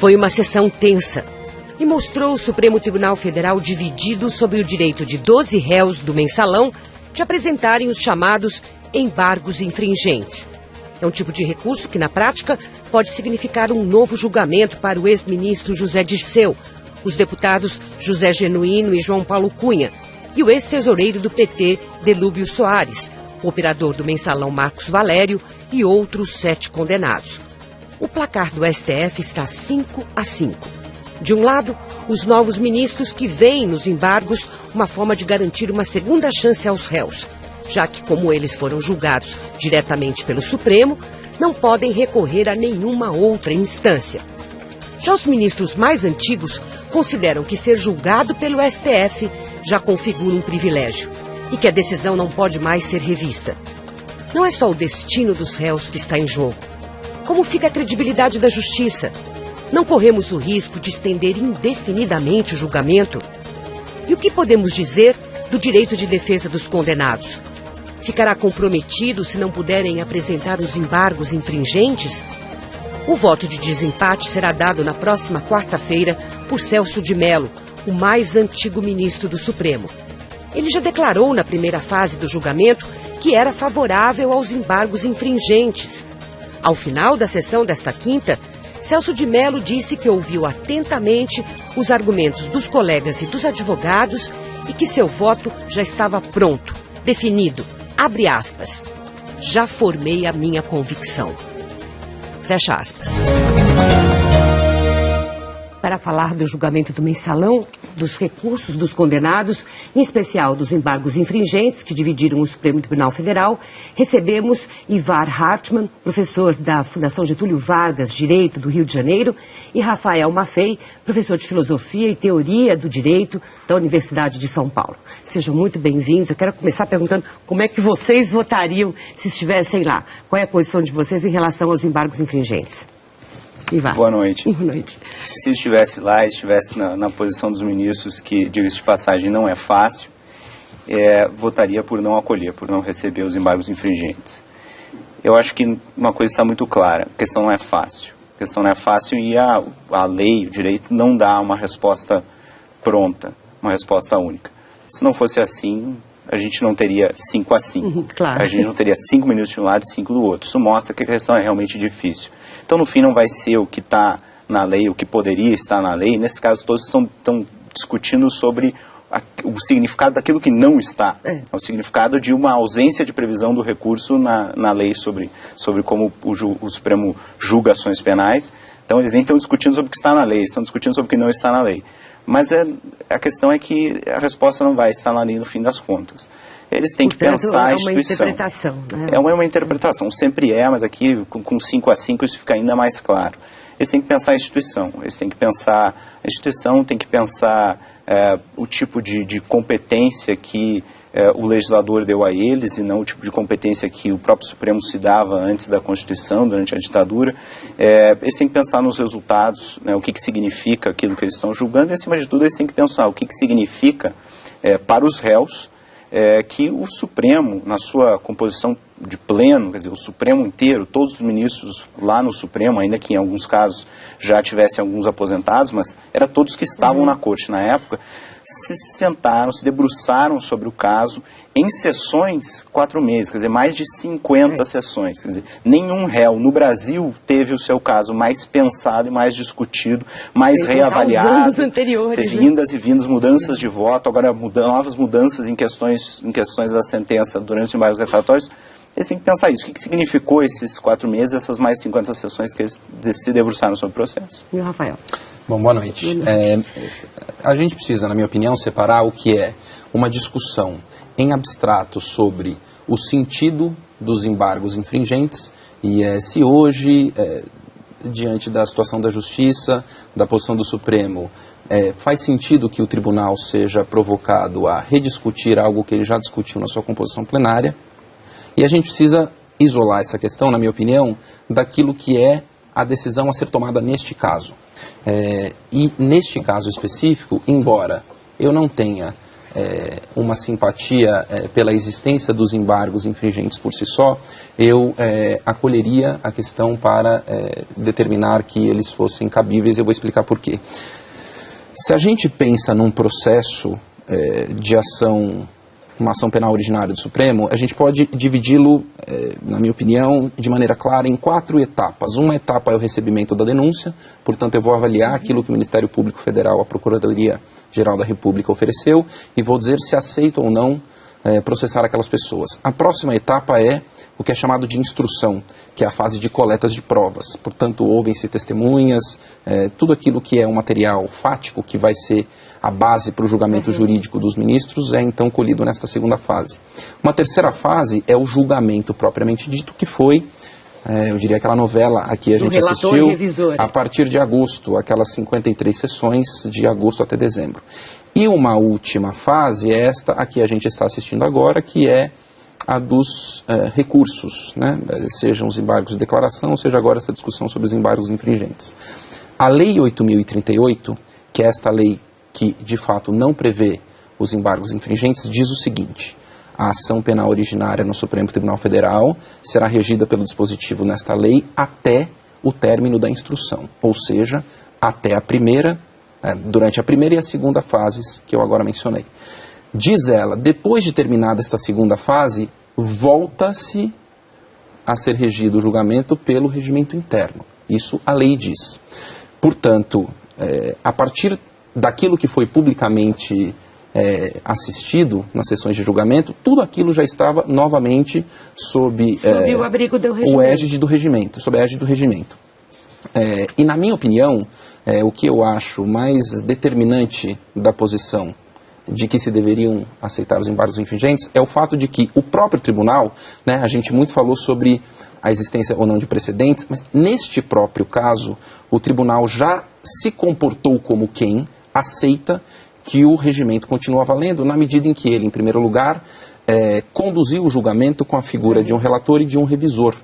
Foi uma sessão tensa e mostrou o Supremo Tribunal Federal dividido sobre o direito de 12 réus do mensalão de apresentarem os chamados embargos infringentes. É um tipo de recurso que, na prática, pode significar um novo julgamento para o ex-ministro José Dirceu, os deputados José Genuíno e João Paulo Cunha e o ex-tesoureiro do PT, Delúbio Soares, o operador do mensalão Marcos Valério e outros 7 condenados. O placar do STF está 5-5. De um lado, os novos ministros que veem nos embargos uma forma de garantir uma segunda chance aos réus, já que, como eles foram julgados diretamente pelo Supremo, não podem recorrer a nenhuma outra instância. Já os ministros mais antigos consideram que ser julgado pelo STF já configura um privilégio e que a decisão não pode mais ser revista. Não é só o destino dos réus que está em jogo. Como fica a credibilidade da justiça? Não corremos o risco de estender indefinidamente o julgamento? E o que podemos dizer do direito de defesa dos condenados? Ficará comprometido se não puderem apresentar os embargos infringentes? O voto de desempate será dado na próxima quarta-feira por Celso de Mello, o mais antigo ministro do Supremo. Ele já declarou na primeira fase do julgamento que era favorável aos embargos infringentes. Ao final da sessão desta quinta, Celso de Mello disse que ouviu atentamente os argumentos dos colegas e dos advogados e que seu voto já estava pronto, definido. Abre aspas. Já formei a minha convicção. Fecha aspas. Para falar do julgamento do mensalão, dos recursos dos condenados, em especial dos embargos infringentes que dividiram o Supremo Tribunal Federal, recebemos Ivar Hartmann, professor da Fundação Getúlio Vargas, Direito do Rio de Janeiro, e Rafael Maffei, professor de Filosofia e Teoria do Direito da Universidade de São Paulo. Sejam muito bem-vindos. Eu quero começar perguntando como é que vocês votariam se estivessem lá. Qual é a posição de vocês em relação aos embargos infringentes? Ivar. Boa noite. Boa noite. Se estivesse lá, estivesse na posição dos ministros, que, diga-se de passagem, não é fácil, votaria por não acolher, por não receber os embargos infringentes. Eu acho que uma coisa está muito clara, a questão não é fácil. A questão não é fácil e a lei, o direito, não dá uma resposta pronta, uma resposta única. Se não fosse assim, a gente não teria 5-5. Claro. A gente não teria 5 ministros de um lado e 5 do outro. Isso mostra que a questão é realmente difícil. Então, no fim, não vai ser o que está na lei, o que poderia estar na lei. Nesse caso, todos estão discutindo sobre o significado daquilo que não está. O significado de uma ausência de previsão do recurso na lei sobre como o Supremo julga ações penais. Então, eles nem estão discutindo sobre o que está na lei, estão discutindo sobre o que não está na lei. Mas a questão é que a resposta não vai estar na lei no fim das contas. Eles têm que pensar a instituição. É uma interpretação, né? É uma interpretação, sempre mas aqui com 5-5 isso fica ainda mais claro. Eles têm que pensar a instituição, a instituição tem que pensar o tipo de competência que o legislador deu a eles e não o tipo de competência que o próprio Supremo se dava antes da Constituição, durante a ditadura. Eles têm que pensar nos resultados, né, o que significa aquilo que eles estão julgando e, acima de tudo, eles têm que pensar o que significa para os réus que o Supremo, na sua composição de pleno, quer dizer, o Supremo inteiro, todos os ministros lá no Supremo, ainda que em alguns casos já tivessem alguns aposentados, mas eram todos que estavam na corte na época, se sentaram, se debruçaram sobre o caso em sessões 4 meses, quer dizer, mais de 50 sessões. Quer dizer, nenhum réu no Brasil teve o seu caso mais pensado e mais discutido, mais reavaliado. Anos anteriores, teve indas e vindas, mudanças de voto, agora novas mudanças em questões da sentença durante os embargos refratórios. Eles têm que pensar isso. O que significou esses 4 meses, essas mais de 50 sessões que eles se debruçaram sobre o processo? E o Rafael? Bom, boa noite. A gente precisa, na minha opinião, separar o que é uma discussão em abstrato sobre o sentido dos embargos infringentes e se hoje, diante da situação da Justiça, da posição do Supremo, faz sentido que o tribunal seja provocado a rediscutir algo que ele já discutiu na sua composição plenária. E a gente precisa isolar essa questão, na minha opinião, daquilo que é a decisão a ser tomada neste caso. E neste caso específico, embora eu não tenha uma simpatia pela existência dos embargos infringentes por si só, eu acolheria a questão para determinar que eles fossem cabíveis. Eu vou explicar por quê. Se a gente pensa num processo de ação, uma ação penal originária do Supremo, a gente pode dividi-lo, na minha opinião, de maneira clara em 4 etapas. Uma etapa é o recebimento da denúncia, portanto eu vou avaliar aquilo que o Ministério Público Federal, a Procuradoria-Geral da República ofereceu e vou dizer se aceito ou não processar aquelas pessoas. A próxima etapa é o que é chamado de instrução, que é a fase de coletas de provas. Portanto, ouvem-se testemunhas, tudo aquilo que é um material fático, que vai ser a base para o julgamento jurídico dos ministros, é então colhido nesta segunda fase. Uma terceira fase é o julgamento propriamente dito, que foi, eu diria, aquela novela a que a gente assistiu a partir de agosto, aquelas 53 sessões de agosto até dezembro. E uma última fase é esta a que a gente está assistindo agora, que é a dos recursos, né? Sejam os embargos de declaração, ou seja agora essa discussão sobre os embargos infringentes. A Lei 8.038, que é esta lei que de fato não prevê os embargos infringentes, diz o seguinte: a ação penal originária no Supremo Tribunal Federal será regida pelo dispositivo nesta lei até o término da instrução, ou seja, até a primeira, durante a primeira e a segunda fases que eu agora mencionei. Diz ela, depois de terminada esta segunda fase, volta-se a ser regido o julgamento pelo regimento interno. Isso a lei diz. Portanto, a partir daquilo que foi publicamente assistido nas sessões de julgamento, tudo aquilo já estava novamente sob o abrigo do regimento. O égide do regimento, sob a égide do regimento. E na minha opinião, o que eu acho mais determinante da posição de que se deveriam aceitar os embargos infringentes é o fato de que o próprio tribunal, né, a gente muito falou sobre a existência ou não de precedentes, mas neste próprio caso, o tribunal já se comportou como quem aceita que o regimento continua valendo, na medida em que ele, em primeiro lugar, conduziu o julgamento com a figura de um relator e de um revisor.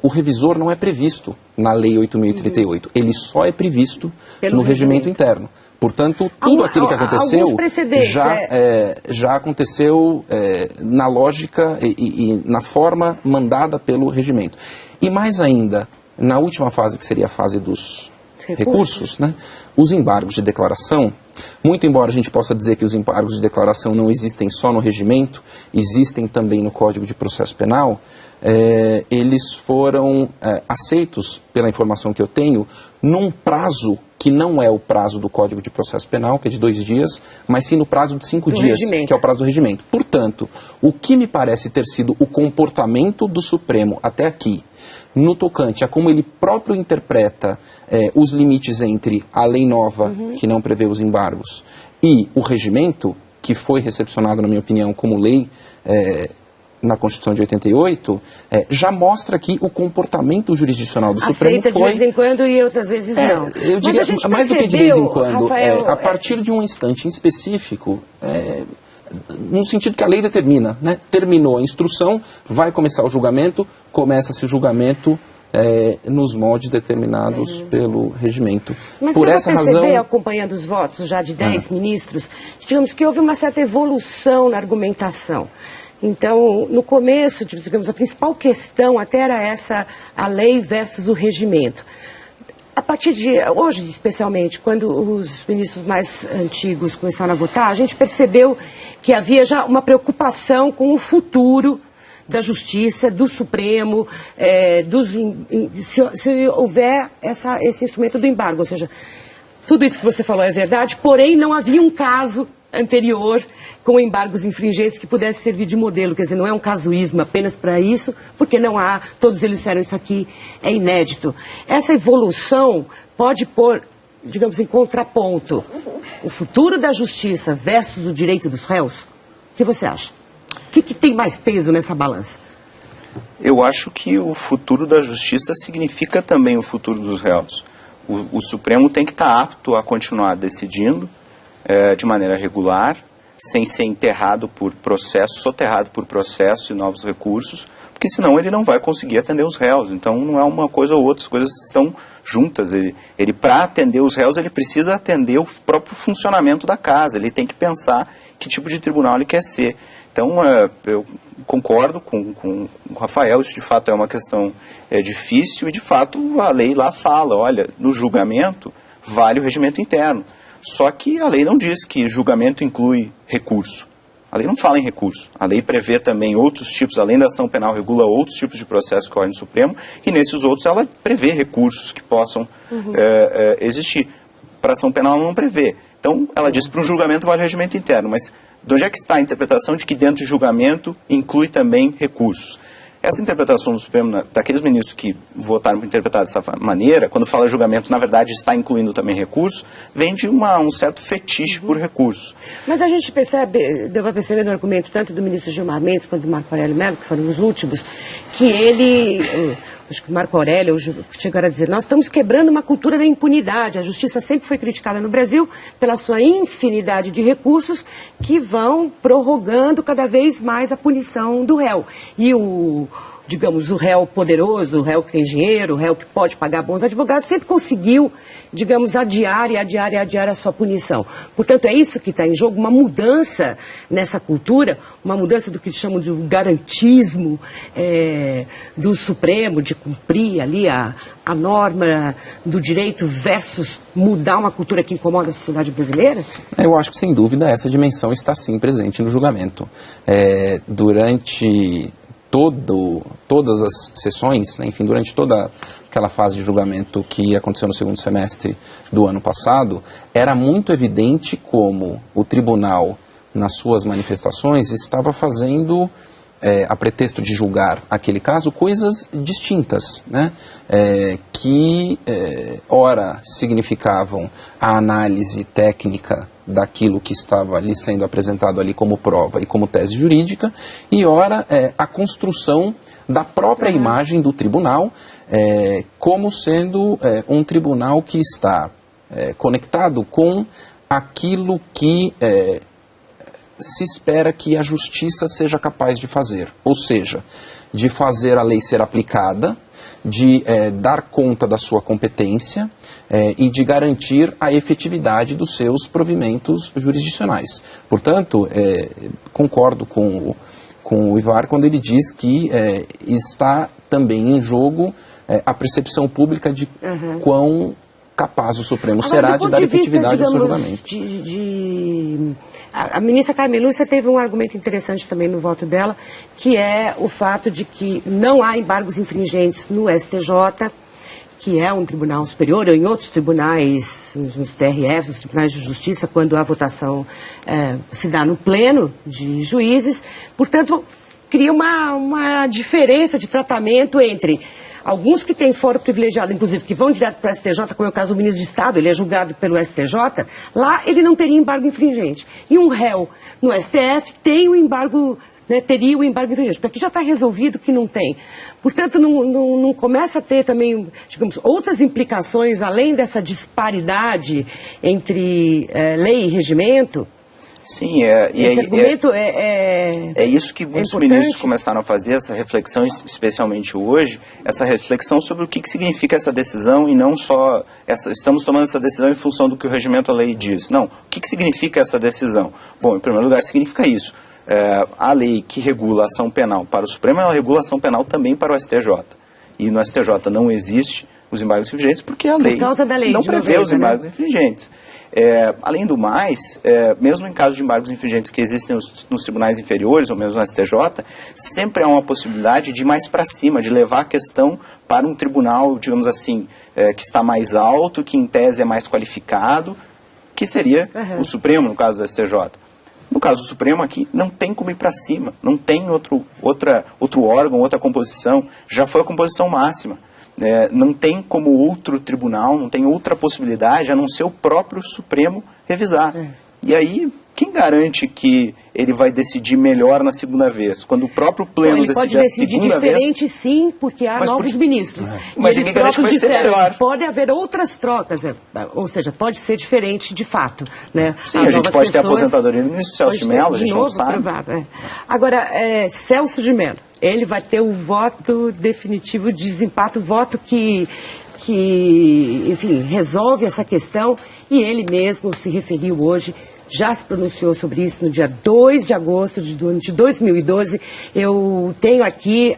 O revisor não é previsto na Lei 8.038, ele só é previsto no regimento interno. Portanto, tudo aquilo que aconteceu já aconteceu na lógica e na forma mandada pelo regimento. E mais ainda, na última fase, que seria a fase dos recursos, né, os embargos de declaração, muito embora a gente possa dizer que os embargos de declaração não existem só no regimento, existem também no Código de Processo Penal, eles foram aceitos, pela informação que eu tenho, num prazo que não é o prazo do Código de Processo Penal, que é de 2 dias, mas sim no prazo de 5 dias, que é o prazo do regimento. Portanto, o que me parece ter sido o comportamento do Supremo até aqui, no tocante a como ele próprio interpreta os limites entre a lei nova, que não prevê os embargos, e o regimento, que foi recepcionado, na minha opinião, como lei na Constituição de 88, já mostra que o comportamento jurisdicional do Supremo foi... Aceita de vez em quando e outras vezes não. Eu diria, mais do que de vez em quando, Rafael, a partir de um instante em específico, no sentido que a lei determina, né? Terminou a instrução, vai começar o julgamento, começa-se o julgamento nos moldes determinados pelo regimento. Mas por essa razão, acompanhando os votos já de 10 ministros, digamos que houve uma certa evolução na argumentação. Então, no começo, digamos, a principal questão até era essa, a lei versus o regimento. A partir de hoje, especialmente, quando os ministros mais antigos começaram a votar, a gente percebeu que havia já uma preocupação com o futuro da Justiça, do Supremo, se houver esse instrumento do embargo. Ou seja, tudo isso que você falou é verdade, porém não havia um caso anterior com embargos infringentes que pudesse servir de modelo. Quer dizer, não é um casuísmo apenas para isso, porque não há, todos eles disseram isso aqui é inédito. Essa evolução pode pôr, digamos, em contraponto o futuro da justiça versus o direito dos réus? O que você acha? O que tem mais peso nessa balança? Eu acho que o futuro da justiça significa também o futuro dos réus. O Supremo tem que estar apto a continuar decidindo de maneira regular, sem ser enterrado por processo, soterrado por processo e novos recursos, porque senão ele não vai conseguir atender os réus. Então não é uma coisa ou outra, as coisas estão juntas. Ele para atender os réus, ele precisa atender o próprio funcionamento da casa, ele tem que pensar que tipo de tribunal ele quer ser. Então, eu concordo com o Rafael, isso de fato é uma questão difícil e de fato a lei lá fala, olha, no julgamento vale o regimento interno. Só que a lei não diz que julgamento inclui recurso. A lei não fala em recurso. A lei prevê também outros tipos, além da ação penal, regula outros tipos de processo que ocorrem no Supremo, e nesses outros ela prevê recursos que possam existir. Para a ação penal ela não prevê. Então, ela diz que para um julgamento vale o regimento interno, mas de onde é que está a interpretação de que dentro de julgamento inclui também recursos? Essa interpretação do Supremo, daqueles ministros que votaram para interpretar dessa maneira, quando fala julgamento, na verdade, está incluindo também recursos, vem de um certo fetiche por recursos. Mas a gente percebe, deu para perceber no argumento tanto do ministro Gilmar Mendes quanto do Marco Aurélio Mello, que foram os últimos, que ele, acho que o Marco Aurélio chegaram a dizer, nós estamos quebrando uma cultura da impunidade. A justiça sempre foi criticada no Brasil pela sua infinidade de recursos que vão prorrogando cada vez mais a punição do réu. E digamos, o réu poderoso, o réu que tem dinheiro, o réu que pode pagar bons advogados, sempre conseguiu, digamos, adiar a sua punição. Portanto, é isso que está em jogo, uma mudança nessa cultura, uma mudança do que chamam de garantismo do Supremo, de cumprir ali a norma do direito versus mudar uma cultura que incomoda a sociedade brasileira? Eu acho que, sem dúvida, essa dimensão está sim presente no julgamento. Durante todas as sessões, né, enfim, durante toda aquela fase de julgamento que aconteceu no segundo semestre do ano passado, era muito evidente como o tribunal, nas suas manifestações, estava fazendo, a pretexto de julgar aquele caso, coisas distintas, né, que, ora, significavam a análise técnica daquilo que estava ali sendo apresentado ali como prova e como tese jurídica, e ora a construção da própria imagem do tribunal como sendo um tribunal que está conectado com aquilo que se espera que a justiça seja capaz de fazer, ou seja, de fazer a lei ser aplicada, de dar conta da sua competência e de garantir a efetividade dos seus provimentos jurisdicionais. Portanto, concordo com o Ivar quando ele diz que está também em jogo a percepção pública de quão capaz o Supremo será de dar efetividade ao seu julgamento. A ministra Carmen Lúcia teve um argumento interessante também no voto dela, que é o fato de que não há embargos infringentes no STJ, que é um tribunal superior, ou em outros tribunais, nos TRFs, nos tribunais de justiça, quando a votação se dá no pleno de juízes. Portanto, cria uma diferença de tratamento entre alguns que têm foro privilegiado, inclusive, que vão direto para o STJ, como é o caso do ministro de Estado, ele é julgado pelo STJ, lá ele não teria embargo infringente. E um réu no STF tem o embargo, né, teria o embargo infringente, porque aqui já está resolvido que não tem. Portanto, não começa a ter também, digamos, outras implicações, além dessa disparidade entre lei e regimento. Sim, esse argumento é isso que muitos ministros começaram a fazer, essa reflexão, especialmente hoje, essa reflexão sobre o que significa essa decisão e não só, estamos tomando essa decisão em função do que o regimento, a lei diz. Não, o que significa essa decisão? Bom, em primeiro lugar, significa isso. A lei que regula a ação penal para o Supremo, ela regula a ação penal também para o STJ. E no STJ não existe os embargos infringentes porque a lei não prevê os embargos infringentes. Além do mais, mesmo em casos de embargos infringentes que existem nos tribunais inferiores ou mesmo no STJ, sempre há uma possibilidade de ir mais para cima, de levar a questão para um tribunal, digamos assim, que está mais alto, que em tese é mais qualificado, que seria o Supremo, no caso do STJ. No caso do Supremo aqui, não tem como ir para cima, não tem outro órgão, outra composição, já foi a composição máxima. Não tem como outro tribunal, não tem outra possibilidade a não ser o próprio Supremo revisar. E aí, quem garante que ele vai decidir melhor na segunda vez? Quando o próprio pleno decidir a segunda vez... Ele pode decidir diferente, sim, porque há novos ministros. Mas ninguém garante que vai ser melhor. Pode haver outras trocas, ou seja, pode ser diferente de fato. Né? Sim, a gente pode ter a aposentadoria do ministro Celso de Mello, a gente não sabe. Provável, Agora, Celso de Mello, ele vai ter o voto definitivo de desempate, o voto que, enfim, resolve essa questão, e ele mesmo se referiu hoje já se pronunciou sobre isso no dia 2 de agosto do ano de 2012. Eu tenho aqui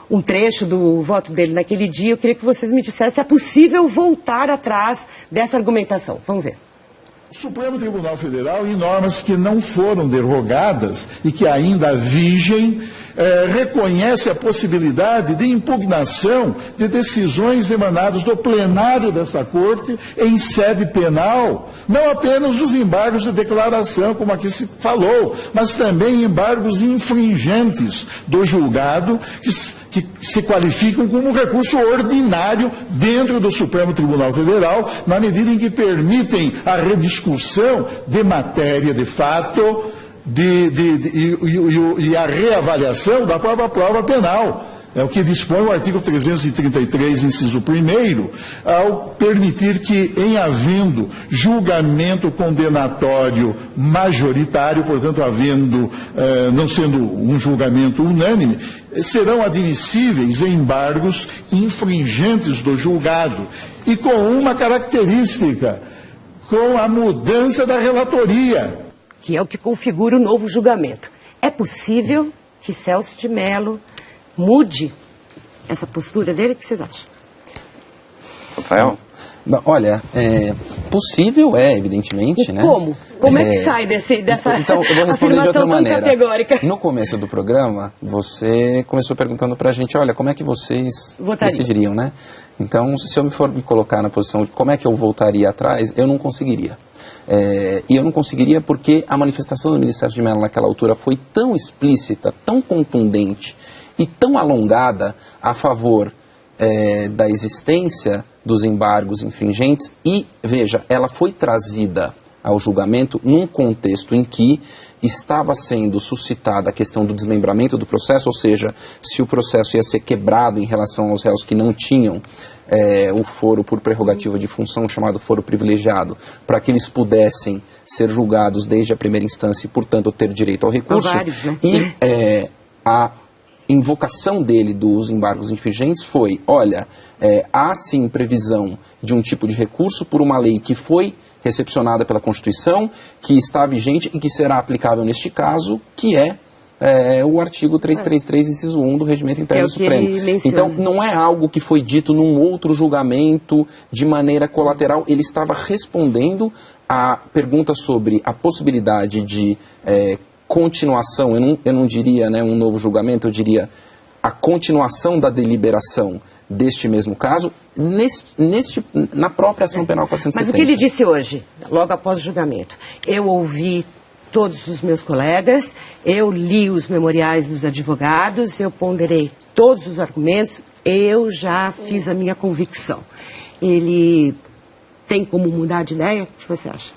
um trecho do voto dele naquele dia. Eu queria que vocês me dissessem se é possível voltar atrás dessa argumentação. Vamos ver. O Supremo Tribunal Federal, em normas que não foram derrogadas e que ainda vigem, reconhece a possibilidade de impugnação de decisões emanadas do plenário desta Corte em sede penal, não apenas os embargos de declaração, como aqui se falou, mas também embargos infringentes do julgado que se qualificam como recurso ordinário dentro do Supremo Tribunal Federal, na medida em que permitem a rediscussão de matéria de fato e a reavaliação da própria prova penal. É o que dispõe o artigo 333, inciso 1º, ao permitir que, em havendo julgamento condenatório majoritário, portanto, não sendo um julgamento unânime, serão admissíveis embargos infringentes do julgado. E com uma característica, com a mudança da relatoria. Que é o que configura o novo julgamento. É possível que Celso de Mello mude essa postura dele? O que vocês acham? Rafael? Olha, possível evidentemente, né? Como? Como é que sai dessa Então, eu vou responder de outra maneira. Categórica? No começo do programa, você começou perguntando pra gente, olha, como é que vocês decidiriam, né? Então, se eu for me colocar na posição de como é que eu voltaria atrás, eu não conseguiria. E eu não conseguiria porque a manifestação do ministro Celso de Mello naquela altura foi tão explícita, tão contundente e tão alongada a favor da existência dos embargos infringentes e, veja, ela foi trazida ao julgamento num contexto em que estava sendo suscitada a questão do desmembramento do processo, ou seja, se o processo ia ser quebrado em relação aos réus que não tinham o foro por prerrogativa de função, chamado foro privilegiado, para que eles pudessem ser julgados desde a primeira instância e, portanto, ter direito ao recurso. Vários, né? E a invocação dele dos embargos infringentes foi, olha, há sim previsão de um tipo de recurso por uma lei que foi recepcionada pela Constituição, que está vigente e que será aplicável neste caso, que é o artigo 333, inciso 1 do Regimento Interno do Supremo. Então, não é algo que foi dito num outro julgamento de maneira colateral, ele estava respondendo à pergunta sobre a possibilidade de continuação, eu não diria um novo julgamento, eu diria a continuação da deliberação deste mesmo caso, na própria ação penal 470. Mas o que ele disse hoje, logo após o julgamento? Eu ouvi todos os meus colegas, eu li os memoriais dos advogados, eu ponderei todos os argumentos, eu já fiz a minha convicção. Ele tem como mudar de ideia? O que você acha?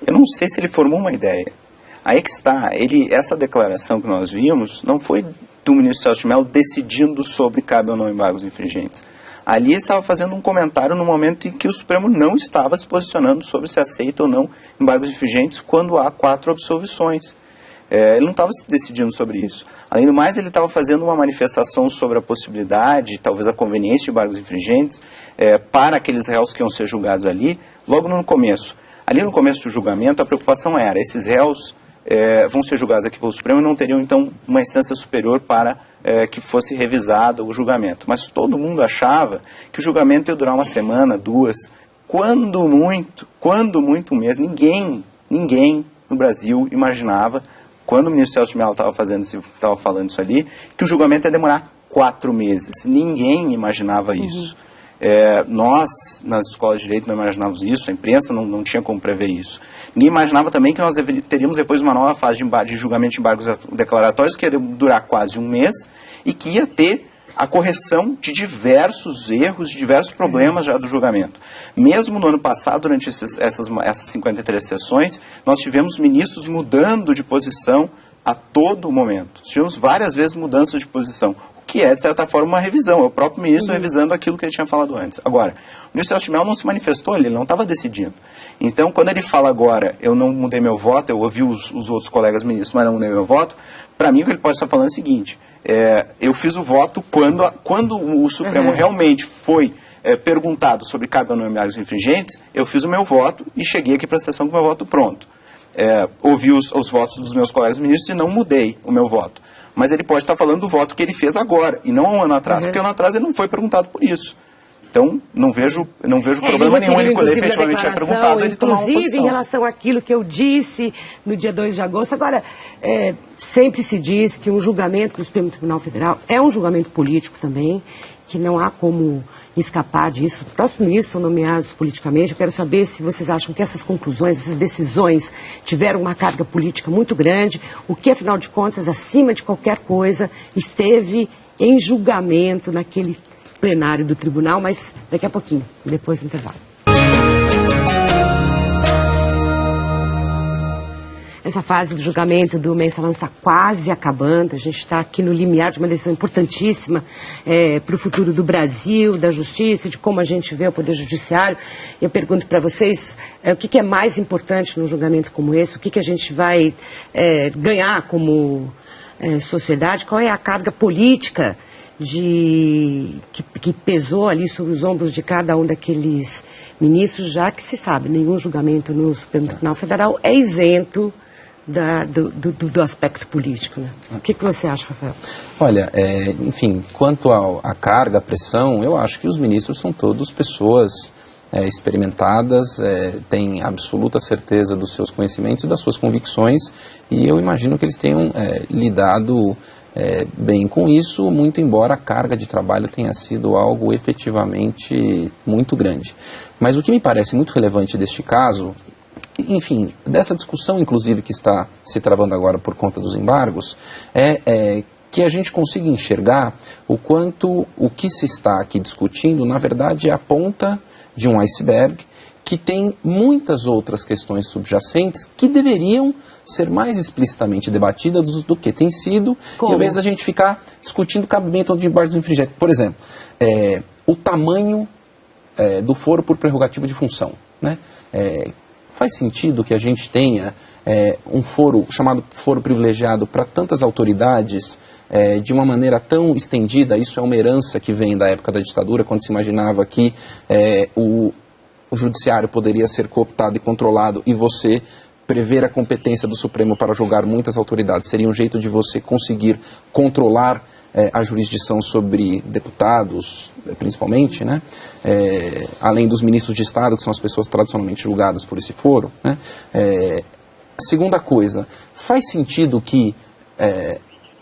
Eu não sei se ele formou uma ideia. Aí que está, essa declaração que nós vimos não foi do ministro Celso de Mello decidindo sobre cabe ou não embargos infringentes. Ali ele estava fazendo um comentário no momento em que o Supremo não estava se posicionando sobre se aceita ou não embargos infringentes quando há 4 absolvições. Ele não estava se decidindo sobre isso. Além do mais, ele estava fazendo uma manifestação sobre a possibilidade, talvez a conveniência de embargos infringentes para aqueles réus que iam ser julgados ali, logo no começo. Ali no começo do julgamento, a preocupação era, esses réus vão ser julgados aqui pelo Supremo e não teriam, então, uma instância superior para que fosse revisado o julgamento. Mas todo mundo achava que o julgamento ia durar uma semana, 2, quando muito um mês. Ninguém no Brasil imaginava, quando o ministro Celso de Mello estava falando isso ali, que o julgamento ia demorar 4 meses. Ninguém imaginava isso. Nós, nas escolas de direito, não imaginávamos isso, a imprensa não tinha como prever isso. Ninguém imaginava também que nós teríamos depois uma nova fase de julgamento de embargos declaratórios que ia durar quase 1 mês e que ia ter a correção de diversos erros, de diversos problemas já do julgamento. Mesmo no ano passado, durante essas 53 sessões, nós tivemos ministros mudando de posição a todo momento. Tivemos várias vezes mudanças de posição, que é, de certa forma, uma revisão. É o próprio ministro revisando aquilo que ele tinha falado antes. Agora, o ministro Celso de Mello não se manifestou, ele não estava decidindo. Então, quando ele fala agora, eu não mudei meu voto, eu ouvi os outros colegas ministros, mas não mudei meu voto, para mim o que ele pode estar falando é o seguinte, eu fiz o voto quando o Supremo realmente foi perguntado sobre cabe ou não embargos infringentes, eu fiz o meu voto e cheguei aqui para a sessão com o meu voto pronto. Ouvi os votos dos meus colegas ministros e não mudei o meu voto. Mas ele pode estar falando do voto que ele fez agora, e não há um ano atrás, porque um ano atrás ele não foi perguntado por isso. Então, não vejo problema nenhum ele poder efetivamente ser perguntado, ele tomar uma posição. Inclusive, em relação àquilo que eu disse no dia 2 de agosto, agora, sempre se diz que um julgamento do Supremo Tribunal Federal é um julgamento político também, que não há como escapar disso. Os próximos ministros são nomeados politicamente. Eu quero saber se vocês acham que essas conclusões, essas decisões tiveram uma carga política muito grande, o que, afinal de contas, acima de qualquer coisa, esteve em julgamento naquele plenário do tribunal, mas daqui a pouquinho, depois do intervalo. Essa fase do julgamento do Mensalão está quase acabando. A gente está aqui no limiar de uma decisão importantíssima para o futuro do Brasil, da justiça, de como a gente vê o Poder Judiciário. Eu pergunto para vocês o que é mais importante num julgamento como esse, o que a gente vai ganhar como sociedade, qual é a carga política que pesou ali sobre os ombros de cada um daqueles ministros, já que se sabe, nenhum julgamento no Supremo Tribunal Federal é isento do aspecto político, né? O que você acha, Rafael? Olha, enfim, quanto à carga, à pressão, eu acho que os ministros são todos pessoas experimentadas, têm absoluta certeza dos seus conhecimentos e das suas convicções, e eu imagino que eles tenham lidado bem com isso, muito embora a carga de trabalho tenha sido algo efetivamente muito grande. Mas o que me parece muito relevante deste caso, enfim, dessa discussão inclusive que está se travando agora por conta dos embargos, é que a gente consiga enxergar o quanto o que se está aqui discutindo, na verdade, é a ponta de um iceberg que tem muitas outras questões subjacentes que deveriam ser mais explicitamente debatidas do que tem sido, em vez da gente ficar discutindo o cabimento de embargos infringentes. Por exemplo, o tamanho do foro por prerrogativa de função, né? Faz sentido que a gente tenha um foro chamado foro privilegiado para tantas autoridades de uma maneira tão estendida? Isso é uma herança que vem da época da ditadura, quando se imaginava que o judiciário poderia ser cooptado e controlado, e você prever a competência do Supremo para julgar muitas autoridades seria um jeito de você conseguir controlar a jurisdição sobre deputados, principalmente, né? Além dos ministros de Estado, que são as pessoas tradicionalmente julgadas por esse foro, né? Segunda coisa, faz sentido que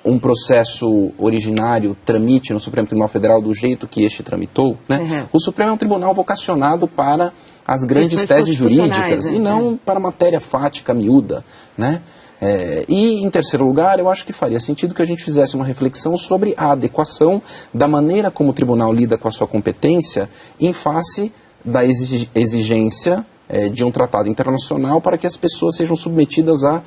um processo originário tramite no Supremo Tribunal Federal do jeito que este tramitou, né? Uhum. O Supremo é um tribunal vocacionado para as grandes teses jurídicas, né? E não para matéria fática, miúda, né? E, em terceiro lugar, eu acho que faria sentido que a gente fizesse uma reflexão sobre a adequação da maneira como o tribunal lida com a sua competência em face da exigência de um tratado internacional para que as pessoas sejam submetidas a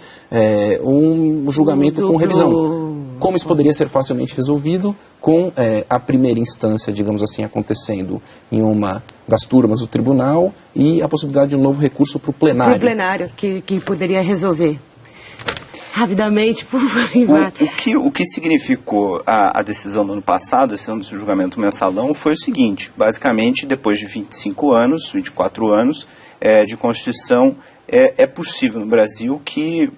um julgamento com revisão. Como isso poderia ser facilmente resolvido com a primeira instância, digamos assim, acontecendo em uma das turmas do tribunal e a possibilidade de um novo recurso para o plenário. Para o plenário, que poderia resolver. Rapidamente, por favor. O que significou a decisão do ano passado, a decisão do julgamento mensalão, foi o seguinte: basicamente, depois de 25 anos, 24 anos de Constituição, é possível no Brasil que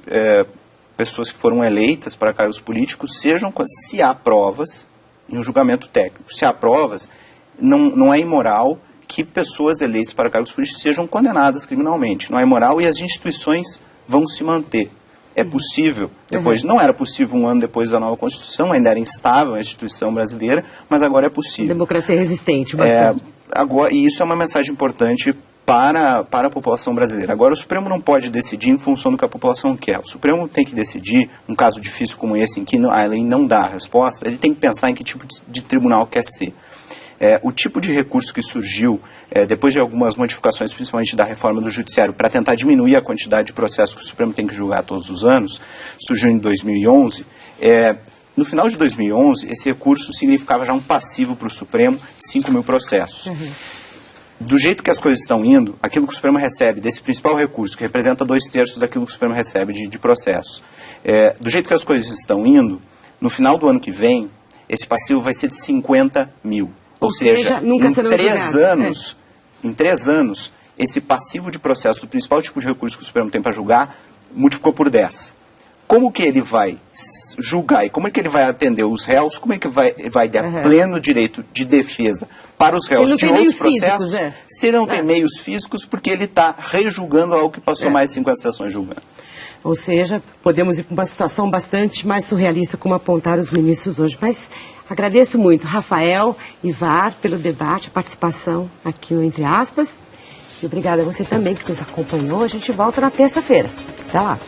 pessoas que foram eleitas para cargos políticos sejam, se há provas, em um julgamento técnico, se há provas, não é imoral que pessoas eleitas para cargos políticos sejam condenadas criminalmente. Não é imoral e as instituições vão se manter. É possível, depois não era possível um ano depois da nova Constituição, ainda era instável a instituição brasileira, mas agora é possível. Democracia resistente, bastante. E isso é uma mensagem importante para a população brasileira. Agora, o Supremo não pode decidir em função do que a população quer. O Supremo tem que decidir, num caso difícil como esse, em que a lei não dá a resposta, ele tem que pensar em que tipo de tribunal quer ser. O tipo de recurso que surgiu depois de algumas modificações, principalmente da reforma do Judiciário, para tentar diminuir a quantidade de processos que o Supremo tem que julgar todos os anos, surgiu em 2011. No final de 2011, esse recurso significava já um passivo para o Supremo de 5 mil processos. Do jeito que as coisas estão indo, aquilo que o Supremo recebe desse principal recurso, que representa 2/3 daquilo que o Supremo recebe de processos, do jeito que as coisas estão indo, no final do ano que vem, esse passivo vai ser de 50 mil. Ou seja, nunca em serão 3 anos, em 3 anos, esse passivo de processo do principal tipo de recurso que o Supremo tem para julgar multiplicou por 10. Como que ele vai julgar e como é que ele vai atender os réus? Como é que vai dar pleno direito de defesa para os réus de outros processos? Se ele não tem meios físicos, porque ele está rejulgando algo que passou mais de 50 sessões julgando. Ou seja, podemos ir para uma situação bastante mais surrealista, como apontaram os ministros hoje. Mas agradeço muito, Rafael, Ivar, pelo debate, a participação aqui no Entre Aspas. E obrigada a você também que nos acompanhou. A gente volta na terça-feira. Até lá.